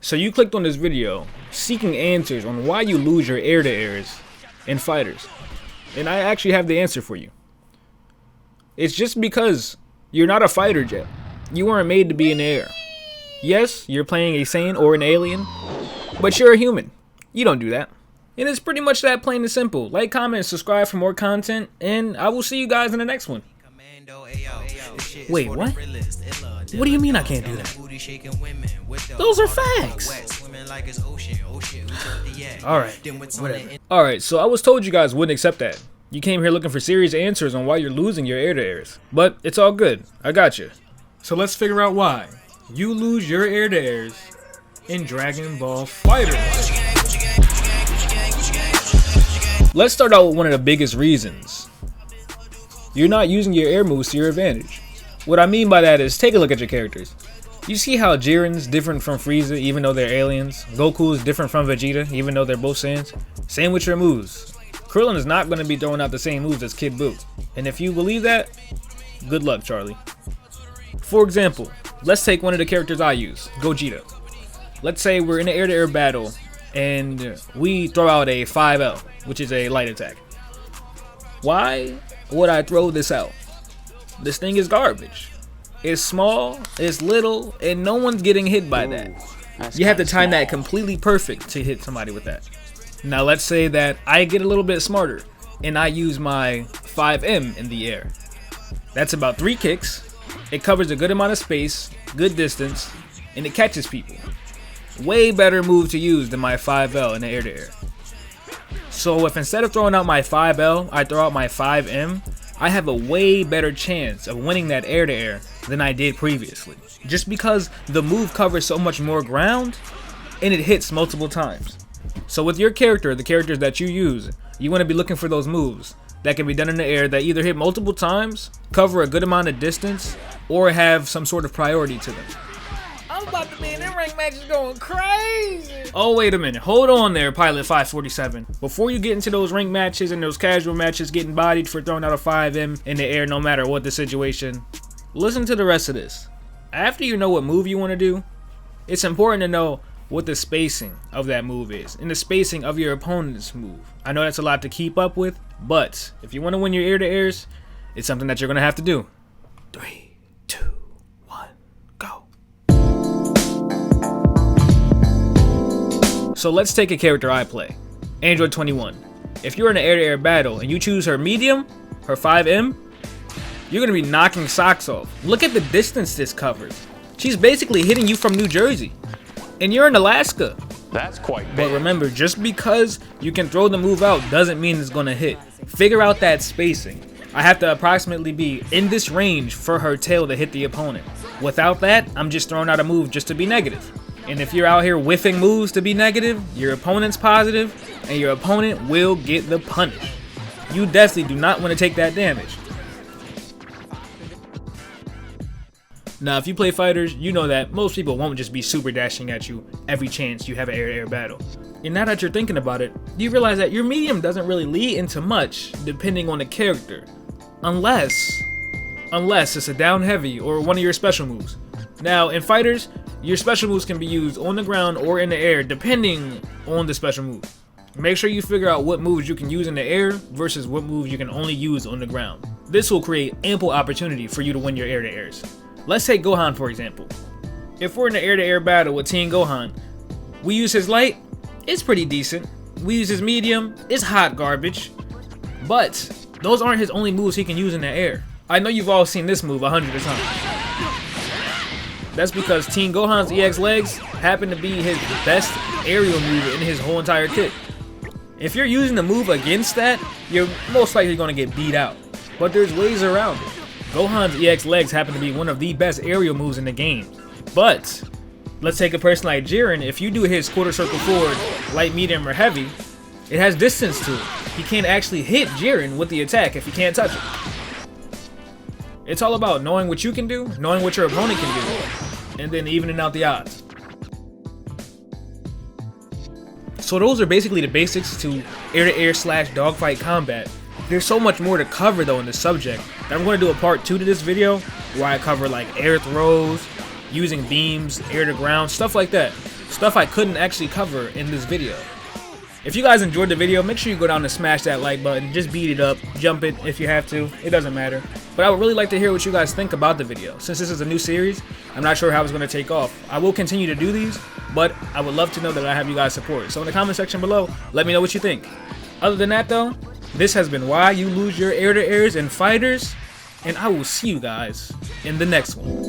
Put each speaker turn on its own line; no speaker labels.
So you clicked on this video seeking answers on why you lose your air-to-airs in fighters. And I actually have the answer for you. It's just because you're not a fighter jet. You weren't made to be in the air. Yes, you're playing a Saiyan or an alien, but you're a human. You don't do that. And it's pretty much that plain and simple. Like, comment, subscribe for more content, and I will see you guys in the next one. Wait, what? What do you mean I can't do that? Those are facts. Alright, so I was told you guys wouldn't accept that. You came here looking for serious answers on why you're losing your air-to-airs. But it's all good. I got you. So let's figure out why you lose your air-to-airs in Dragon Ball FighterZ. Let's start out with one of the biggest reasons. You're not using your air moves to your advantage. What I mean by that is, take a look at your characters. You see how Jiren's different from Frieza even though they're aliens? Goku's different from Vegeta even though they're both Saiyans? Same with your moves. Krillin is not going to be throwing out the same moves as Kid Buu. And if you believe that, good luck, Charlie. For example, let's take one of the characters I use, Gogeta. Let's say we're in an air-to-air battle and we throw out a 5L, which is a light attack. Why would I throw this out? This thing is garbage. It's small, it's little, and no one's getting hit by that. You have to time that completely perfect to hit somebody with that. Now let's say that I get a little bit smarter and I use my 5M in the air. That's about 3 kicks. It covers a good amount of space, good distance, and it catches people. Way better move to use than my 5L in the air-to-air. So if instead of throwing out my 5L, I throw out my 5M, I have a way better chance of winning that air-to-air than I did previously. Just because the move covers so much more ground and it hits multiple times. So with your character, the characters that you use, you want to be looking for those moves that can be done in the air that either hit multiple times, cover a good amount of distance, or have some sort of priority to them.
I'm about to be in that rank match is going crazy.
Oh, wait a minute. Hold on there, Pilot 547. Before you get into those rank matches and those casual matches getting bodied for throwing out a 5M in the air no matter what the situation, listen to the rest of this. After you know what move you want to do, it's important to know what the spacing of that move is and the spacing of your opponent's move. I know that's a lot to keep up with, but if you want to win your air-to-airs, it's something that you're going to have to do. 3, 2, 1, go. So let's take a character I play, Android 21. If you're in an air-to-air battle and you choose her medium, her 5M, you're going to be knocking socks off. Look at the distance this covers. She's basically hitting you from New Jersey. And you're in Alaska.
That's quite big.
But remember, just because you can throw the move out doesn't mean it's gonna hit. Figure out that spacing. I have to approximately be in this range for her tail to hit the opponent. Without that, I'm just throwing out a move just to be negative. And if you're out here whiffing moves to be negative, your opponent's positive, and your opponent will get the punish. You definitely do not want to take that damage. Now, if you play fighters, you know that most people won't just be super dashing at you every chance you have an air-to-air battle. And now that you're thinking about it, you realize that your medium doesn't really lead into much depending on the character. Unless it's a down heavy or one of your special moves. Now, in fighters, your special moves can be used on the ground or in the air depending on the special move. Make sure you figure out what moves you can use in the air versus what moves you can only use on the ground. This will create ample opportunity for you to win your air-to-airs. Let's take Gohan for example. If we're in an air-to-air battle with Team Gohan, we use his light, it's pretty decent. We use his medium, it's hot garbage. But those aren't his only moves he can use in the air. I know you've all seen this move 100 times. That's because Team Gohan's EX legs happen to be his best aerial move in his whole entire kit. If you're using the move against that, you're most likely going to get beat out. But there's ways around it. Gohan's EX legs happen to be one of the best aerial moves in the game. But let's take a person like Jiren. If you do his quarter circle forward, light, medium, or heavy, it has distance to it. He can't actually hit Jiren with the attack if he can't touch it. It's all about knowing what you can do, knowing what your opponent can do, and then evening out the odds. So those are basically the basics to air-to-air / dogfight combat. There's so much more to cover though in this subject that I'm going to do a part 2 to this video where I cover like air throws, using beams, air to ground, stuff like that. stuff I couldn't actually cover in this video. If you guys enjoyed the video, make sure you go down and smash that like button. Just beat it up, jump it if you have to, it doesn't matter. But I would really like to hear what you guys think about the video. Since this is a new series, I'm not sure how it's going to take off. I will continue to do these, but I would love to know that I have you guys support. So in the comment section below, let me know what you think. Other than that though, this has been Why You Lose Your Air-to-Airs and FighterZ, and I will see you guys in the next one.